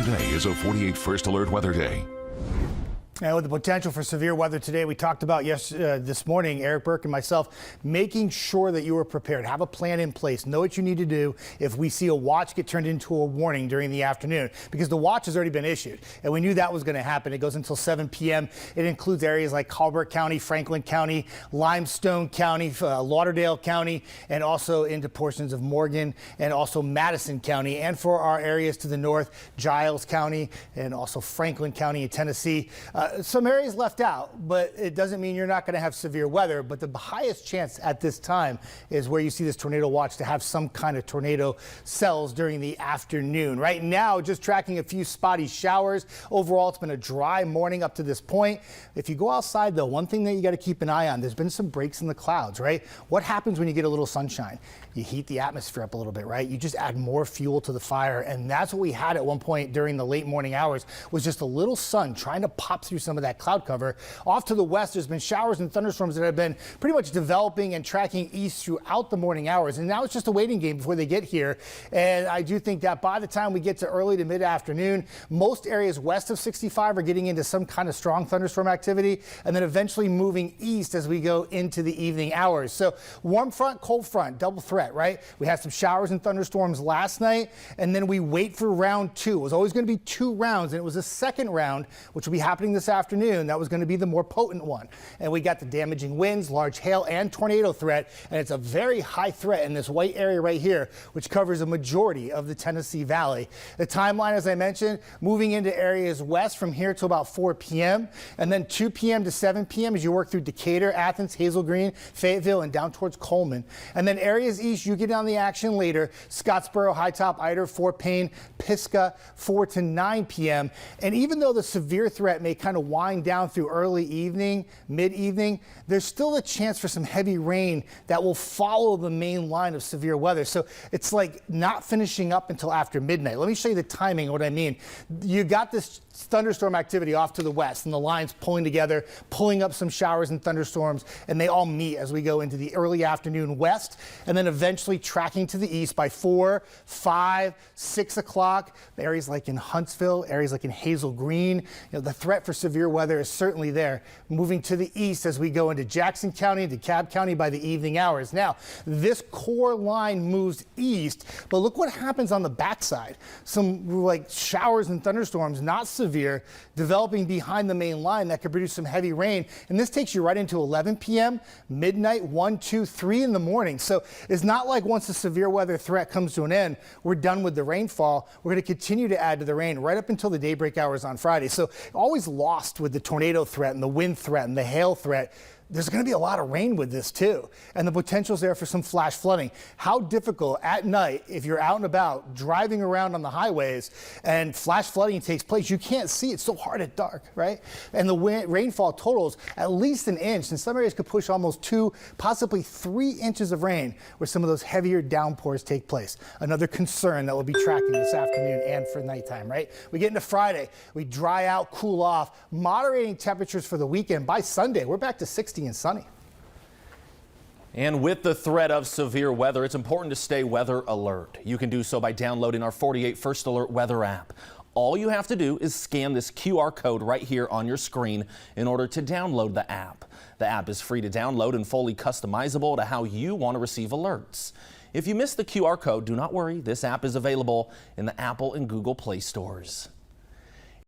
Today is a 48 First Alert Weather Day. And with the potential for severe weather today, we talked about this morning, Eric Burke and myself, making sure that you are prepared. Have a plan in place. Know what you need to do if we see a watch get turned into a warning during the afternoon, because the watch has already been issued. And we knew that was going to happen. It goes until 7 p.m. It includes areas like Colbert County, Franklin County, Limestone County, Lauderdale County, and also into portions of Morgan and also Madison County. And for our areas to the north, Giles County and also Franklin County in Tennessee. Some areas left out, but it doesn't mean you're not going to have severe weather. But the highest chance at this time is where you see this tornado watch to have some kind of tornado cells during the afternoon. Right now, just tracking a few spotty showers. Overall, it's been a dry morning up to this point. If you go outside, though, one thing that you got to keep an eye on, there's been some breaks in the clouds, right? What happens when you get a little sunshine? You heat the atmosphere up a little bit, right? You just add more fuel to the fire. And that's what we had at one point during the late morning hours, was just a little sun trying to pop through some of that cloud cover. Off to the west, there's been showers and thunderstorms that have been pretty much developing and tracking east throughout the morning hours. And now it's just a waiting game before they get here. And I do think that by the time we get to early to mid-afternoon, most areas west of 65 are getting into some kind of strong thunderstorm activity, and then eventually moving east as we go into the evening hours. So warm front, cold front, double threat, right? We had some showers and thunderstorms last night, and then we wait for round two. It was always going to be 2 rounds, and it was a second round, which will be happening this afternoon. That was going to be the more potent one. And we got the damaging winds, large hail, and tornado threat. And it's a very high threat in this white area right here, which covers a majority of the Tennessee Valley. The timeline, as I mentioned, moving into areas west from here to about 4 p.m. and then 2 p.m. to 7 p.m. as you work through Decatur, Athens, Hazel Green, Fayetteville, and down towards Coleman. And then areas east, you get on the action later. Scottsboro, High Top, Ider, Fort Payne, Pisgah, 4 to 9 p.m. And even though the severe threat may kind of wind down through early evening, mid-evening, there's still a chance for some heavy rain that will follow the main line of severe weather. So it's like not finishing up until after midnight. Let me show you the timing of what I mean. You got this thunderstorm activity off to the west, and the lines pulling together, pulling up some showers and thunderstorms, and they all meet as we go into the early afternoon west, and then eventually tracking to the east by 4, 5, 6 o'clock. Areas like in Huntsville, areas like in Hazel Green, the threat for severe weather is certainly there. Moving to the east as we go into Jackson County and DeKalb County by the evening hours. Now, this core line moves east, but look what happens on the backside. Some like showers and thunderstorms, not severe, developing behind the main line that could produce some heavy rain. And this takes you right into 11 p.m., midnight, 1, 2, 3 in the morning. So it's not like once the severe weather threat comes to an end, we're done with the rainfall. We're going to continue to add to the rain right up until the daybreak hours on Friday. So always lost with the tornado threat and the wind threat and the hail threat. There's going to be a lot of rain with this too, and the potential's there for some flash flooding. How difficult at night, if you're out and about driving around on the highways and flash flooding takes place, you can't see. It's so hard at dark, right? And the rainfall totals at least an inch, and some areas could push almost 2, possibly 3 inches of rain where some of those heavier downpours take place. Another concern that we'll be tracking this afternoon and for nighttime, right? We get into Friday, we dry out, cool off, moderating temperatures for the weekend. By Sunday, we're back to 60 and sunny. And with the threat of severe weather, it's important to stay weather alert. You can do so by downloading our 48 First Alert weather app. All you have to do is scan this QR code right here on your screen in order to download the app. The app is free to download and fully customizable to how you want to receive alerts. If you miss the QR code, do not worry. This app is available in the Apple and Google Play stores.